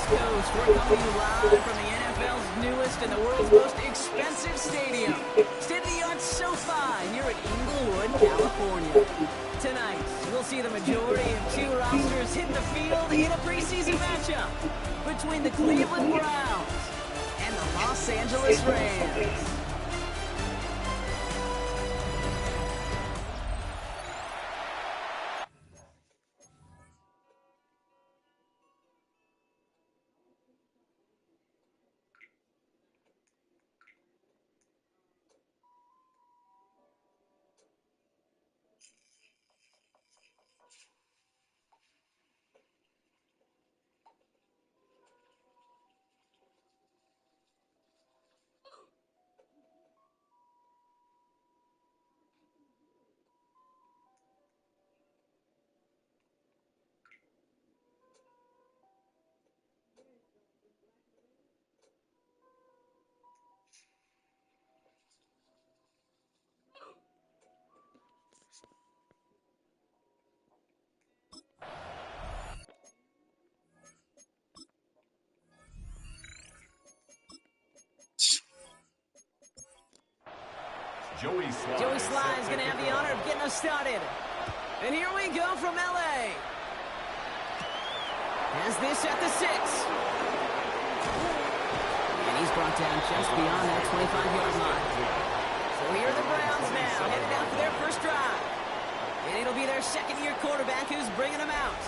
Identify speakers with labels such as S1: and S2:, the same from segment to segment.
S1: Coast. We're coming to you live from the NFL's newest and the world's most expensive stadium, state-of-the-art SoFi here at Inglewood, California. Tonight, we'll see the majority of two rosters hit the field in a preseason matchup between the Cleveland Browns and the Los Angeles Rams.
S2: Joey Sly is going to have the honor of getting us started.
S1: And here we go from L.A. Has this at the 6. And he's brought down just beyond that 25-yard line. So here are the Browns now, headed out for their first drive. And it'll be their second-year quarterback who's bringing them out.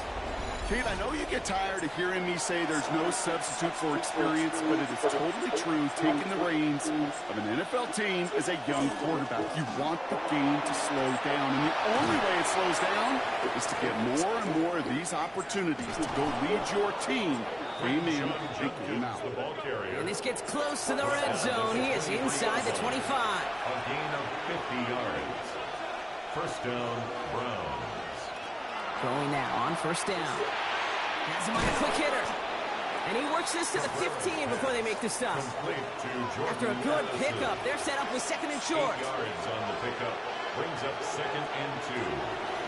S3: Kate, I know you get tired of hearing me say there's no substitute for experience, but it is totally true. Taking the reins of an NFL team as a young quarterback, you want the game to slow down, and the only way it slows down is to get more and more of these opportunities to go lead your team. Game in, game out.
S1: And this gets close to the red zone. He is inside the 25.
S2: A gain of 50 yards. First down, Browns.
S1: Going now on first down. Has him on a quick hitter. And he works this to the 15 before they make the stop. After a good pickup, they're set up with second and short.
S2: 8 yards on the pickup. Brings up second and 2.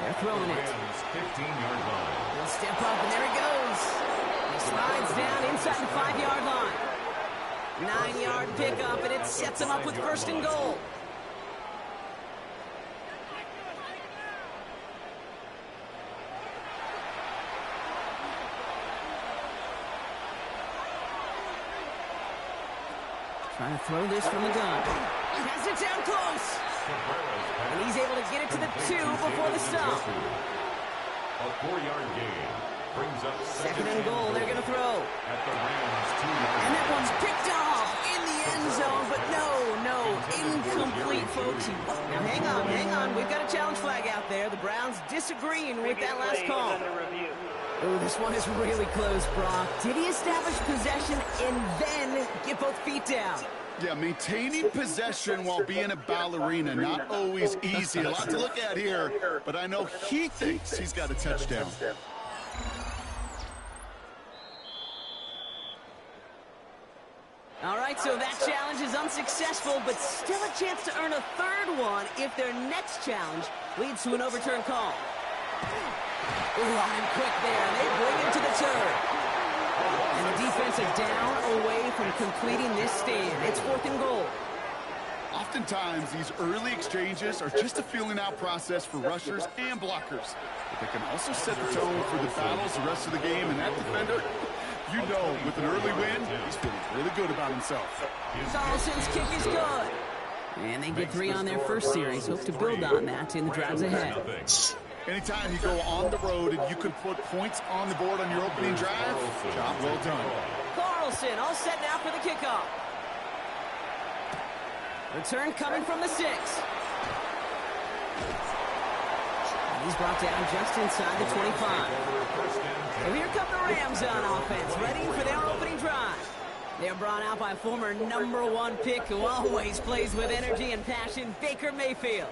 S1: They're throwing it.
S2: 15-yard line.
S1: He'll step up, and there he goes. He slides down inside the 5-yard line. 9-yard pickup, and it sets him up with first and goal. Trying to throw this from the gun. He has it down close. And he's able to get it to the 2 before the stop.
S2: A 4-yard gain. Brings up
S1: Second and goal, they're going to throw.
S2: At the Rams' 2-yard line.
S1: And that one's picked off in the end zone, but no, incomplete, folks. Now hang on. We've got a challenge flag out there. The Browns disagreeing with that last call. Oh, this one is really close, Brock. Did he establish possession and then get both feet down?
S3: Yeah, maintaining possession while being a ballerina, not always easy. A lot to look at here, but I know he thinks he's got a touchdown.
S1: All right, so that challenge is unsuccessful, but still a chance to earn a third one if their next challenge leads to an overturned call. Ooh, on him quick there, and they bring him to the turn. And the defense are down away from completing this stand. It's 4th and goal.
S3: Oftentimes, these early exchanges are just a feeling-out process for rushers and blockers. But they can also set the tone for the battles the rest of the game, and that defender, you know, with an early win, he's feeling really good about himself.
S1: Donaldson's kick is good. And they get 3 on their first series. Hope to build on that in the drives ahead.
S3: Anytime you go on the road and you can put points on the board on your opening drive, job well done.
S1: Carlson all set now for the kickoff. Return coming from the 6. He's brought down just inside the 25. So here come the Rams on offense, ready for their opening drive. They're brought out by former #1 pick who always plays with energy and passion, Baker Mayfield.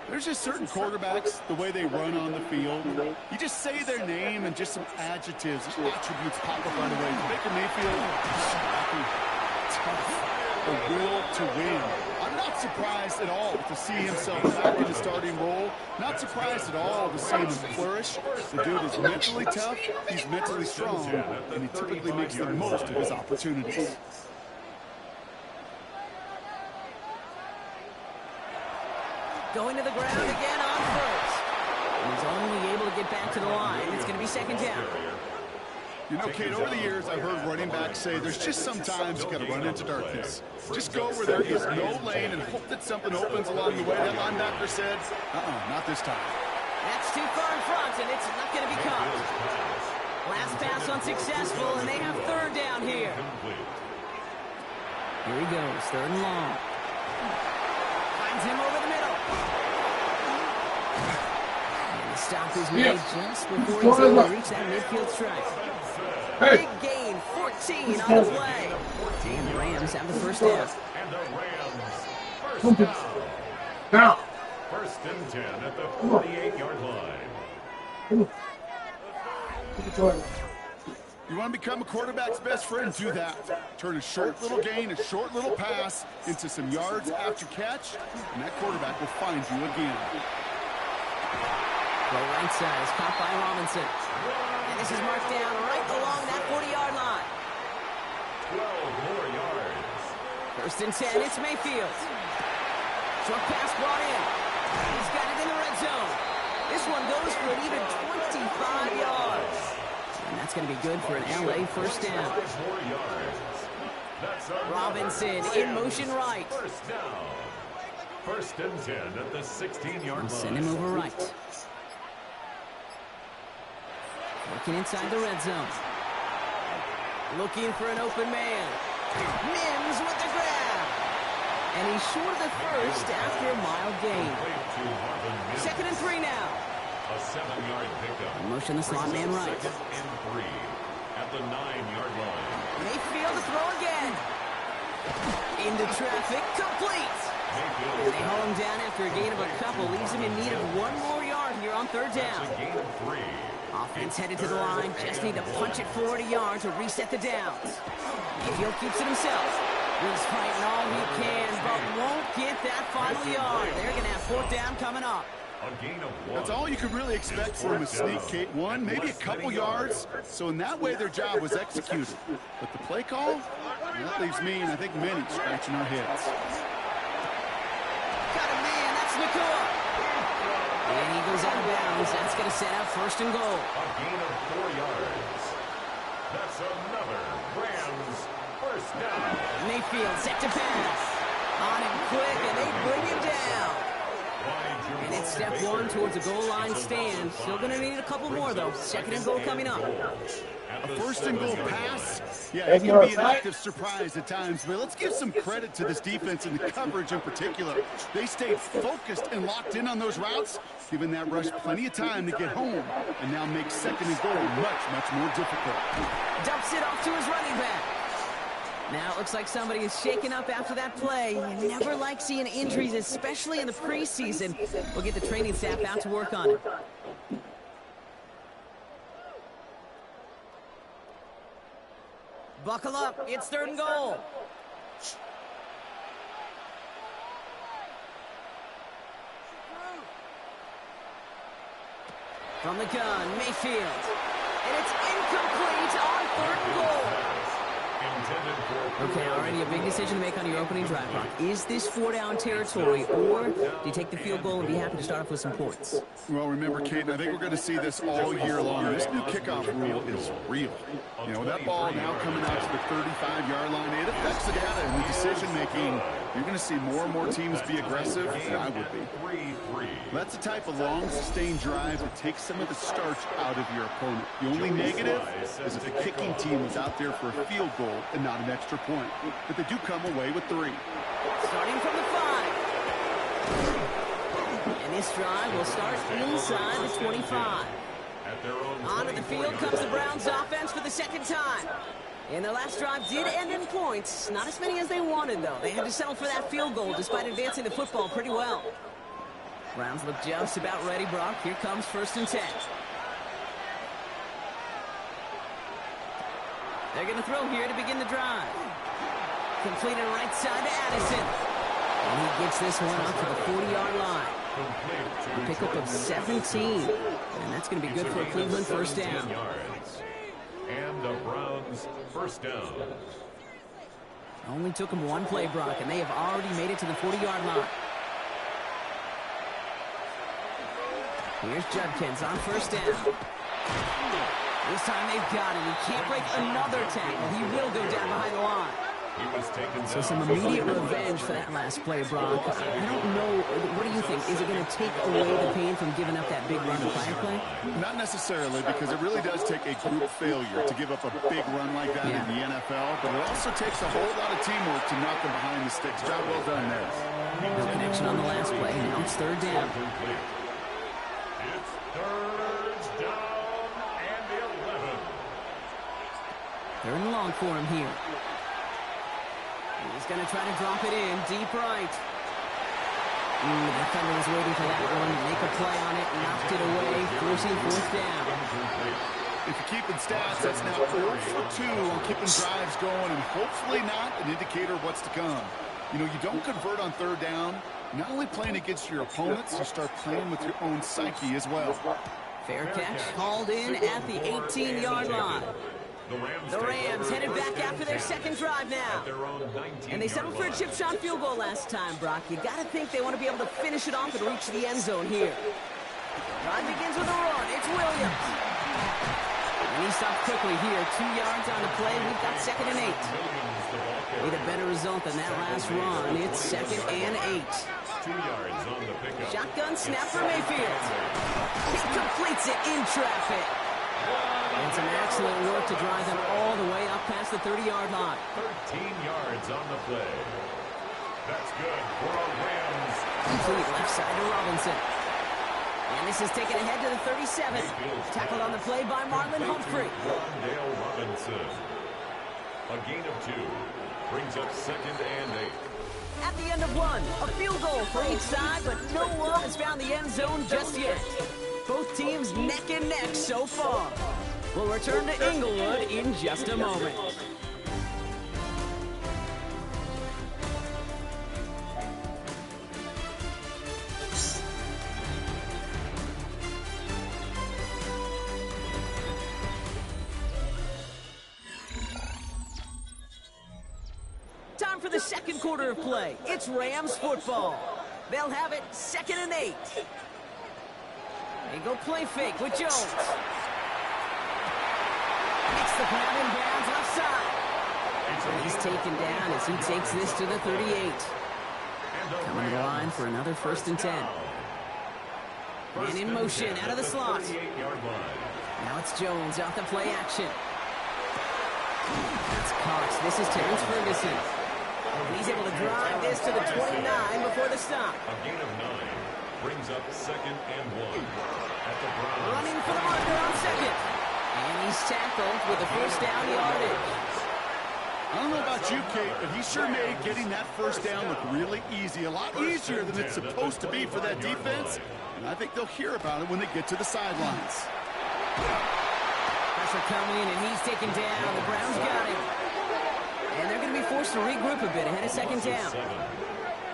S3: There's just certain quarterbacks, the way they run on the field. You just say their name and just some adjectives, attributes pop up right away. Baker Mayfield, tough, the will to win. I'm Not surprised at all to see himself back in the starting role. Not surprised at all to see him flourish. The dude is mentally tough, he's mentally strong, and he typically makes the most of his opportunities.
S1: Going to the ground again on first. And he's only able to get back to the line. It's going to be second down.
S3: You know, Kate, over the years, I've heard running backs say there's just sometimes you got to run into darkness. Just go where there is no lane and hope that something opens along the way. That linebacker said, not this time.
S1: That's too far in front, and it's not going to be caught. Last pass unsuccessful, and they have third down here. Here he goes, third and long. Finds him over the middle. And the stop is made just before he's able to reach that midfield strike. Big gain, 14 on the play. And the Rams have the first down.
S2: And the Rams first down.
S4: Now.
S2: First and 10 at the 48-yard line.
S3: You want to become a quarterback's best friend? Do that. Turn a short little gain, a short little pass into some yards after catch, and that quarterback will find you again.
S1: The right side is caught by Robinson. And this is marked down right along that 40-yard line.
S2: 12 more yards.
S1: First and 10, it's Mayfield. Short pass brought in. He's got it in the red zone. This one goes for an even 25 yards. And that's going to be good for an LA first down.
S2: 5 more yards. That's
S1: Robinson in motion right.
S2: First down. First and 10 at the 16-yard line.
S1: Send him over right. Working inside the red zone. Looking for an open man. Mims with the grab. And he's short of the first after a mild gain. Second and 3 now.
S2: A 7-yard pickup.
S1: Motion the slot man right.
S2: Second and 3 at the 9-yard line.
S1: Mayfield to throw again. Into traffic, complete. And they haul him down after a gain of a couple. Leaves him in need of 1 more yard here on third down.
S2: That's a gain of 3.
S1: Offense headed to the line. Just need to punch it forward a yard to reset the downs. Mayfield keeps it himself. He's fighting all he can, but won't get that final yard. They're going to have fourth down coming up.
S2: A gain of 1.
S3: That's all you could really expect from a sneak, Kate. 1, maybe a couple yards. So in that way, their job was executed. But the play call, that leaves me, and I think many, scratching our heads.
S1: Got a man, that's Nakua. And he goes out of bounds. That's going to set up first and goal.
S2: A gain of 4 yards. That's another Rams first down.
S1: Mayfield set to pass. On him quick, and they bring him down. And it's step 1 towards a goal line stand. Still going to need a couple more, though. Second and goal coming up.
S3: A first and goal pass? Yeah, it can be an active surprise at times, but let's give some credit to this defense and the coverage in particular. They stayed focused and locked in on those routes, giving that rush plenty of time to get home, and now makes second and goal much, much more difficult.
S1: Dumps it off to his running back. Now it looks like somebody is shaken up after that play. You never like seeing injuries, especially in the preseason. We'll get the training staff out to work on it. Buckle up, it's third and goal. From the gun, Mayfield. And it's incomplete on third and goal. Okay, already a big decision to make on your opening drive, Brock. Is this 4-down territory, or do you take the field goal and be happy to start off with some points?
S3: Well, remember, Kate, I think we're going to see this all year long. This new kickoff rule is real. You know, that ball now coming out to the 35-yard line, it affects the data and the decision-making. You're going to see more and more teams be aggressive, and I would be. That's the type of long, sustained drive that takes some of the starch out of your opponent. The only negative is if the kicking team is out there for a field goal and not an extra point. But they do come away with 3.
S1: Starting from the 5. And this drive will start inside the 25. Onto the field comes the Browns offense for the second time. And their last drive did end in points. Not as many as they wanted, though. They had to settle for that field goal despite advancing the football pretty well. Browns look just about ready, Brock. Here comes first and 10. They're going to throw here to begin the drive. Completed right side to Addison. And he gets this one up to the 40-yard line. A pickup of 17. And that's going to be good for a Cleveland first down.
S2: And the Browns first down.
S1: Only took them one play, Brock, and they have already made it to the 40-yard line. Here's Judkins on first down. This time they've got him. He can't break another tackle. He will go down behind the line. So some immediate revenge for that last play, Brock. I don't know. What do you think? Is it going to take away the pain from giving up that big run and fire play?
S3: Not necessarily, because it really does take a group failure to give up a big run like that in the NFL, but it also takes a whole lot of teamwork to knock them behind the sticks. Job well done there.
S1: No connection on the last play. Now it's third down.
S2: It's third down and 11.
S1: Third and long for him here. He's going to try to drop it in, deep right. The defender was waiting for that one to make a play on it, knocked it away, forcing fourth down.
S3: If you're keeping stats, that's now 4 for 2 on keeping drives going, and hopefully not an indicator of what's to come. You know, you don't convert on third down, not only playing against your opponents, you start playing with your own psyche as well.
S1: Fair catch called in at the 18-yard line. The Rams headed back after their second drive now. And they settled for a chip shot field goal last time, Brock. You got to think they want to be able to finish it off and reach the end zone here. Drive begins with a run. It's Williams. And he stopped quickly here. 2 yards on the play. We've got 2nd and 8. Need a better result than that last run. It's 2nd and 8.
S2: 2 yards on the pickup.
S1: Shotgun snap for Mayfield. He completes it in traffic. And some excellent work to drive them all the way up past the 30-yard line.
S2: 13 yards on the play. That's good for a Rams.
S1: Complete left side to Robinson. And this is taken ahead to the 37. Tackled on the play by Marlon Humphrey.
S2: Dale Robinson. A gain of 2. Brings up 2nd and 8.
S1: At the end of one, a field goal for each side, but no one has found the end zone just yet. Both teams neck and neck so far. We'll return to Inglewood in just a moment. Time for the second quarter of play. It's Rams football. They'll have it 2nd and 8. They go play fake with Jones. Makes the grab in bounds left side. And he's taken down as he takes this to the 38. Coming to the line for another 1st and 10. And in motion out of the slot. Now it's Jones off the play action. That's Cox. This is Terrence Ferguson. And he's able to drive this to the 29 before the stop.
S2: A gain of 9 brings up 2nd and 1.
S1: Running for the marker on 2nd. And he's tackled with a first down yardage.
S3: I don't know about you, Kate, but he sure made getting that first down look really easy. A lot easier than it's supposed to be for that defense. And I think they'll hear about it when they get to the sidelines.
S1: Pressure coming, and he's taken down. The Browns got him. And they're going to be forced to regroup a bit ahead of 2nd down.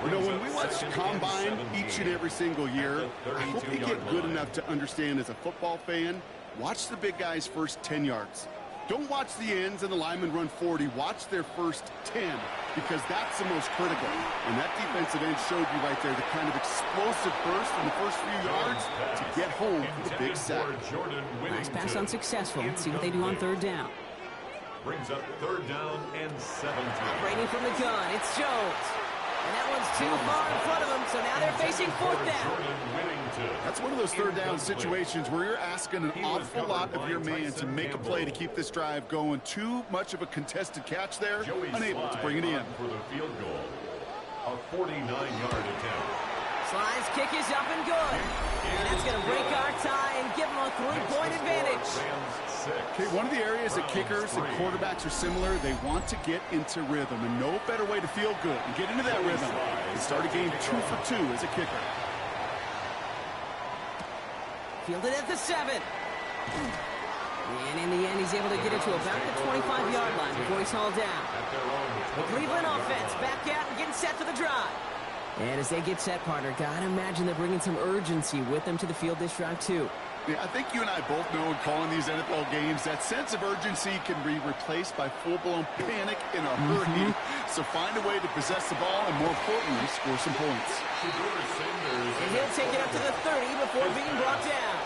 S3: You know, when we watch Combine each and every single year, I hope you get good enough to understand as a football fan, watch the big guys' first 10 yards. Don't watch the ends and the linemen run 40. Watch their first 10, because that's the most critical. And that defensive end showed you right there the kind of explosive burst in the first few yards to get home for the big sack.
S1: Nice pass unsuccessful. Let's see what they do on 3rd down.
S2: Brings up 3rd down and 17.
S1: Operating from the gun, it's Jones. And that one's too far in front of them, so now they're facing 4th down.
S3: That's one of those 3rd down situations where you're asking an awful lot of your man to make a play to keep this drive going. Too much of a contested catch there, unable to bring it in.
S2: For the field goal, a 49-yard attempt.
S1: Sly's kick is up and good. And that's going to break our tie and give them a 3-point advantage.
S3: Okay, one of the areas that kickers and quarterbacks are similar, they want to get into rhythm, and no better way to feel good and get into that rhythm than start a game 2 for 2 as a kicker.
S1: Fielded at the 7. And in the end, he's able to get it to about the 25-yard line before he's hauled down. The Cleveland offense back out and getting set for the drive. And as they get set, partner, gotta imagine they're bringing some urgency with them to the field this drive, too.
S3: Yeah, I think you and I both know in calling these NFL games, that sense of urgency can be replaced by full-blown panic in a hurry. So find a way to possess the ball and, more importantly, score some points.
S1: And he'll take it up to the 30 before being brought down.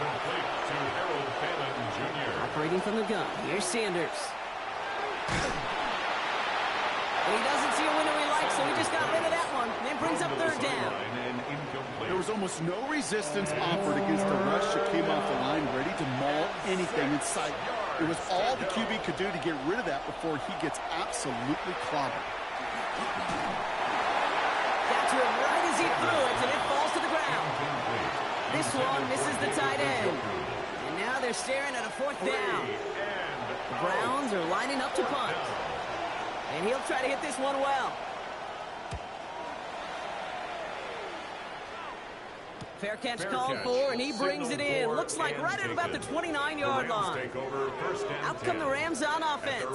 S2: Complete to Harold Bannon Jr.
S1: Operating from the gun, here's Sanders. And he doesn't see a window he likes, so he just got rid of that one. Then brings up third down.
S3: There was almost no resistance offered against the rush that came off the line, ready to maul anything in sight. It was all the QB could do to get rid of that before he gets absolutely clobbered.
S1: Got to it right as he threw it, and it falls to the ground. This one misses the tight end. And now they're staring at a fourth down. The Browns are lining up to punt. And he'll try to hit this one well. Fair catch called for, and he brings it in. Looks like right at about the 29-yard line. Out come the Rams on offense.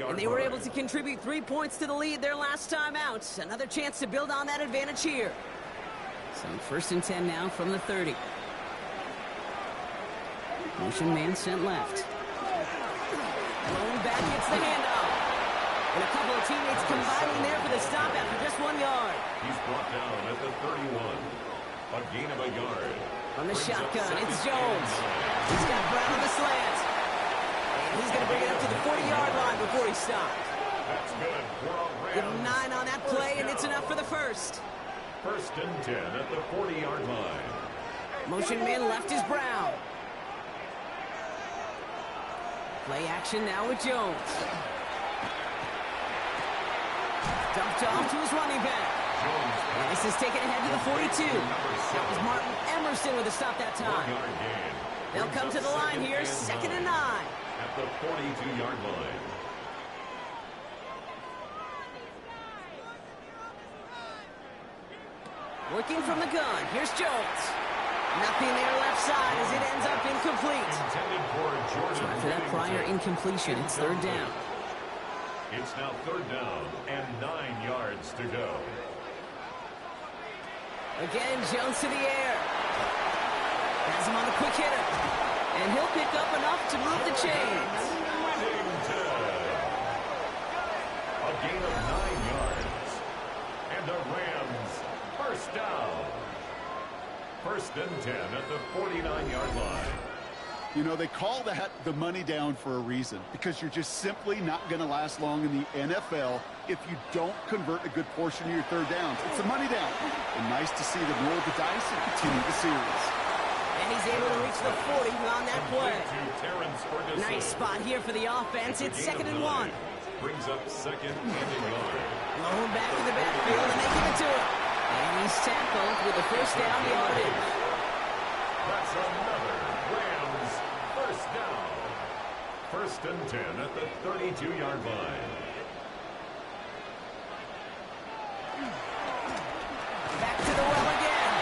S1: And they were able to contribute 3 points to the lead their last time out. Another chance to build on that advantage here. So 1st and 10 now from the 30. Motion man sent left. Lone back gets the handoff. And a couple of teammates combining there for the stop after just 1 yard.
S2: He's brought down at the 31. A gain of a yard.
S1: On the shotgun, it's Jones. He's got Brown on the slant. And he's going to bring it up to the 40-yard line before he stopped.
S2: That's good for a Rams.
S1: Give him 9 on that play, and it's enough for the first.
S2: 1st and 10 at the 40-yard line.
S1: Motion man left is Brown. Play action now with Jones. Dumped off to his running back. And this is taken ahead to the 42. That was Martin Emerson with a stop that time. They'll come to the line here, 2nd and 9.
S2: At the 42-yard line.
S1: Working from the gun, here's Jones. Nothing there left side as it ends up incomplete.
S2: Intended for Jordan.
S1: So after that prior incompletion, it's 3rd down.
S2: It's now 3rd down and 9 yards to go.
S1: Again, Jones to the air. Has him on the quick hitter. And he'll pick up enough to move the chains.
S2: A gain of 9 yards. And the Rams first down. 1st and 10 at the 49-yard line.
S3: You know, they call that the money down for a reason, because you're just simply not going to last long in the NFL if you don't convert a good portion of your 3rd downs. It's the money down. And nice to see them roll the dice and continue the series.
S1: And he's able to reach the 40 on that play. Nice spot here for the offense. It's 2nd and 1.
S2: Brings up 2nd and a yard.
S1: Low back in the backfield, and they give it to him. And he's tackled with the first down yardage.
S2: That's another Rams first down. 1st and 10 at the 32-yard line.
S1: Back to the well again.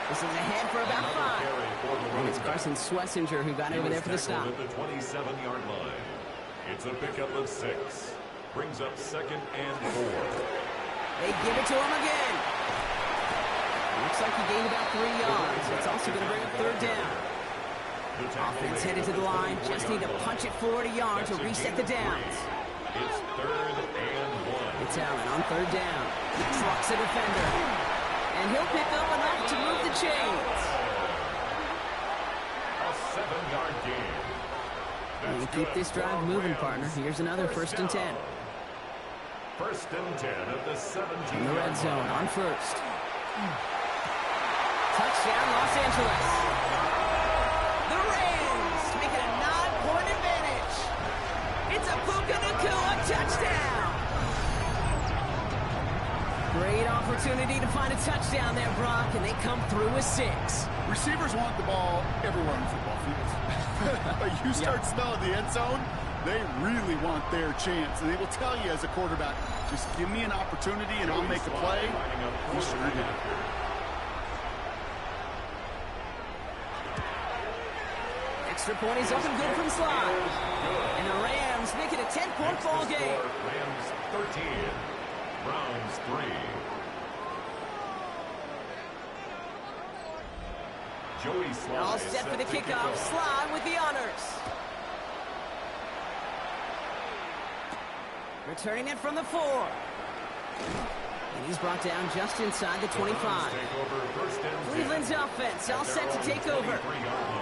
S1: This is ahead for about 5. And it's Carson Swessinger who got over there for the stop.
S2: At the 27-yard line. It's a pickup of 6. Brings up 2nd and 4.
S1: They give it to him again. Looks like he gained about 3 yards. It's also going to bring up 3rd down. Offense headed to the line. Just need to punch it forward a yard to reset the downs.
S2: It's 3rd and 1.
S1: It's Allen on 3rd down. He trucks a defender. And he'll pick up enough to move the chains.
S2: A 7-yard gain.
S1: And you keep this drive moving, partner. Here's another 1st and 10.
S2: 1st and 10 at the 17.
S1: In the red zone on 1st. Touchdown, Los Angeles. The Rams make it a 9-point advantage. It's a Puka Nacua touchdown. Great opportunity to find a touchdown there, Brock, and they come through with 6.
S3: Receivers want the ball everywhere on football fields. But you start smelling the end zone, they really want their chance. And they will tell you as a quarterback, just give me an opportunity and I'll make a play. He sure did.
S1: Extra point is up and good from slide. And the Rams make it a 10-point ball game.
S2: Rams 13. Browns 3. Joey Slye
S1: All
S2: is
S1: set for the
S2: to kick
S1: kickoff.
S2: off.
S1: Slye with the honors. Returning it from the 4. And he's brought down just inside the 25.
S2: Take over first and 10.
S1: Cleveland's offense all set to take over.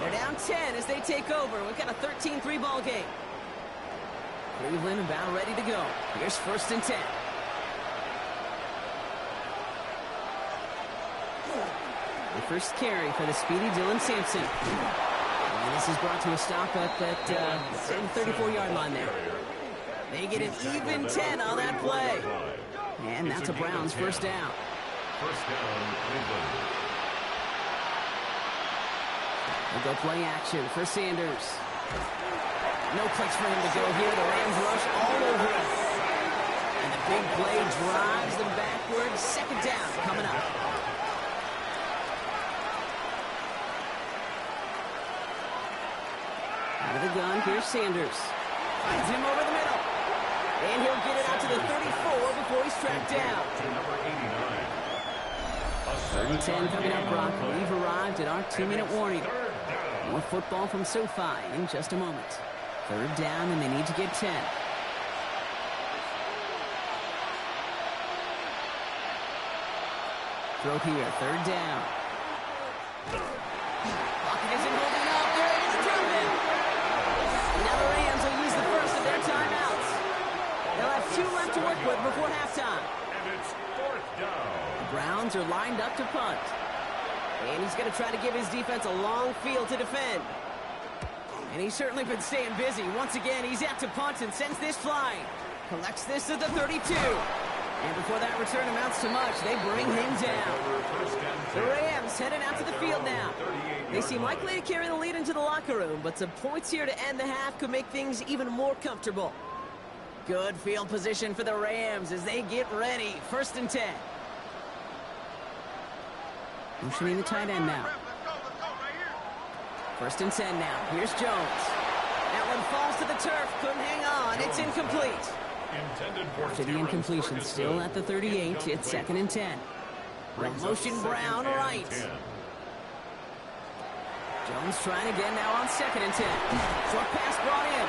S1: They're down 10 as they take over. We've got a 13-3 ball game. Cleveland about ready to go. Here's first and 10. The first carry for the speedy Dylan Sampson. And this is brought to a stop at that 34-yard line there. They get an even 10 on that play. And that's a Browns first down.
S2: First down, Cleveland.
S1: They'll go play action for Sanders. No place for him to go here. The Rams rush all over him. And the big play drives them backwards. Second down coming up. Out of the gun, here's Sanders. Finds him over the middle. And he'll get it out to the 34 before he's tracked down.
S2: To number 89.
S1: 3rd and 10 coming up, Brock. We've arrived at our 2-minute warning. More football from SoFi in just a moment. 3rd down, and they need to get 10. Throw here, 3rd down. Lockett isn't holding up. They're able to drop him. Now the Rams will use the first of their timeouts. They'll have 2 left to work with before halftime.
S2: And it's 4th down.
S1: The Browns are lined up to punt. And he's going to try to give his defense a long field to defend. And he's certainly been staying busy. Once again, he's out to punt and sends this flying. Collects this at the 32. And before that return amounts to much, they bring him down. The Rams headed out to the field now. They seem likely to carry the lead into the locker room, but some points here to end the half could make things even more comfortable. Good field position for the Rams as they get ready. 1st and 10. Motioning the tight end now. 1st and 10 now. Here's Jones. That one falls to the turf. Couldn't hang on. It's incomplete. After the incompletion, still at the 38. It's 2nd and 10. Well, motion Brown right. Jones trying again now on 2nd and 10. Short pass brought in.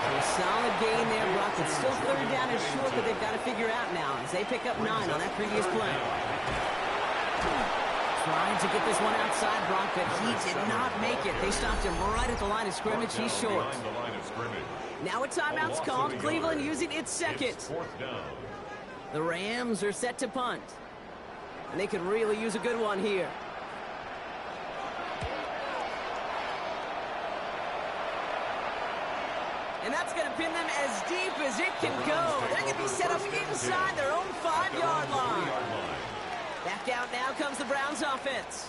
S1: So a solid gain there, Brock. It's still 3rd down and short that they've got to figure out now as they pick up 9 on that previous play. Trying to get this one outside, Brock, but he did not make it. They stopped him right at the line of scrimmage. He's short. Now a timeout's called. Cleveland using its 2nd. The Rams are set to punt. And they could really use a good one here. And that's going to pin them as deep as it can go. They're going to be set up inside their own 5-yard line. Back out now comes the Browns offense.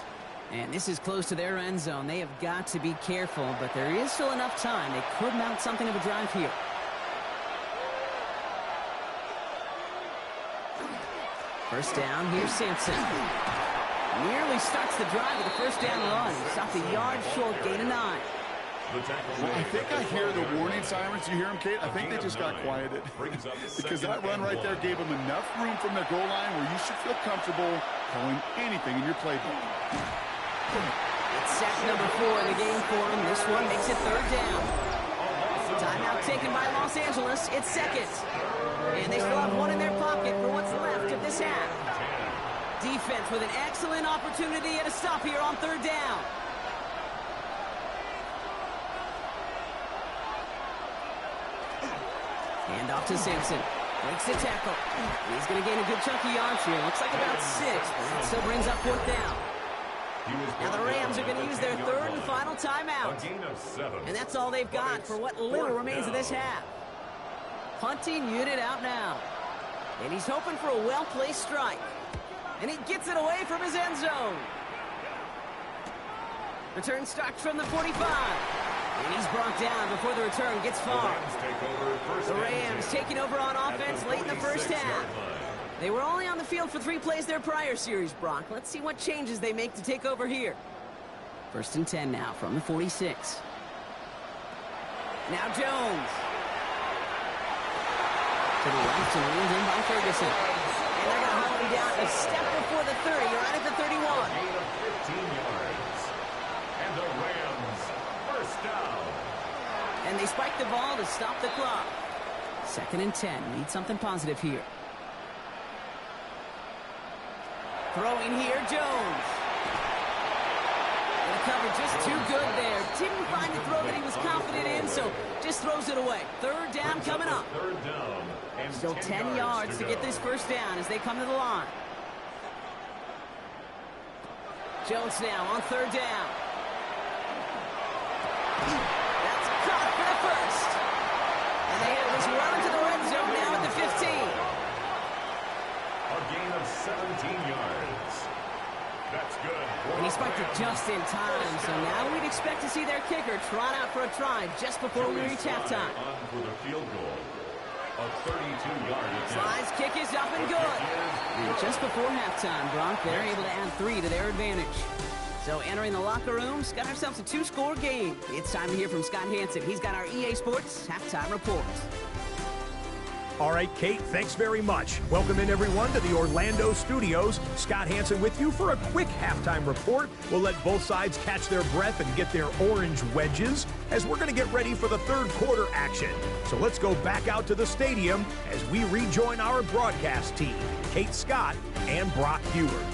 S1: And this is close to their end zone. They have got to be careful, but there is still enough time. They could mount something of a drive here. First down, here's Sampson. Nearly starts the drive with a first down run. Stopped a yard short, gain of 9.
S3: Well, I think I hear the warning sirens. You hear them, Kate? I think they just got quieted. Because that run right there gave them enough room from their goal line where you should feel comfortable calling anything in your playbook.
S1: It's sack number 4 in the game for him. This one makes it 3rd down. Timeout taken by Los Angeles. It's 2nd. And they still have 1 in their pocket for what's left of this half. Defense with an excellent opportunity at a stop here on 3rd down. Hand off to Sampson. Breaks the tackle. He's going to gain a good chunk of yards here. Looks like about 6, but that still brings up 4th down. Now the Rams are going to use their 3rd and final timeout. And that's all they've got for what little remains of this half. Punting unit out now. And he's hoping for a well-placed strike. And he gets it away from his end zone. Return starts from the 45. And he's brought down before the return gets far. The Rams taking over on offense late in the first half. They were only on the field for 3 plays their prior series, Brock. Let's see what changes they make to take over here. 1st and 10 now from the 46. Now Jones. To the left and reeled in by Ferguson. And they're going to hold him down a step before the 30, right at the 31.
S2: Gain of 15 yards. And the Rams, first down.
S1: And they spike the ball to stop the clock. 2nd and 10. Need something positive here. Throwing here, Jones. And the cover just too good there. Didn't find the throw that he was confident in, so just throws it away. 3rd down coming up.
S2: 3rd down. And
S1: Still 10 yards to get this first down as they come to the line. Jones now on 3rd down. That's caught for the first. And they have this run into the red zone now at the 15.
S2: A gain of 17 yards. That's good.
S1: And he spiked it just in time, so now we'd expect to see their kicker trot out for a try just before we reach halftime.
S2: On for the field goal. A 32-yard attempt.
S1: Slide's kick is up and good. And just before halftime, Brock, they're able to add 3 to their advantage. So entering the locker rooms, got ourselves a 2-score game. It's time to hear from Scott Hanson. He's got our EA Sports halftime report.
S4: All right, Kate, thanks very much. Welcome in, everyone, to the Orlando studios. Scott Hanson with you for a quick halftime report. We'll let both sides catch their breath and get their orange wedges as we're going to get ready for the 3rd quarter action. So let's go back out to the stadium as we rejoin our broadcast team, Kate Scott and Brock Huard.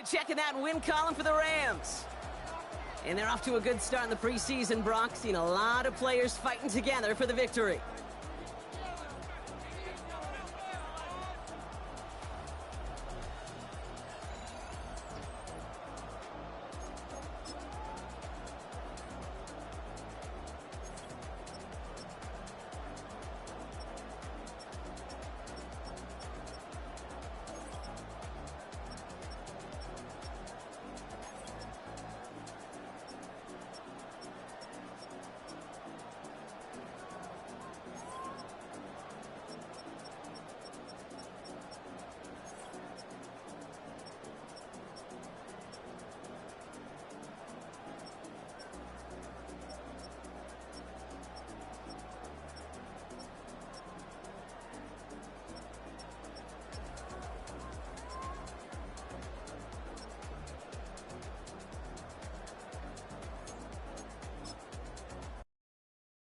S1: Checking that win column for the Rams. And they're off to a good start in the preseason, Brock. Seen a lot of players fighting together for the victory.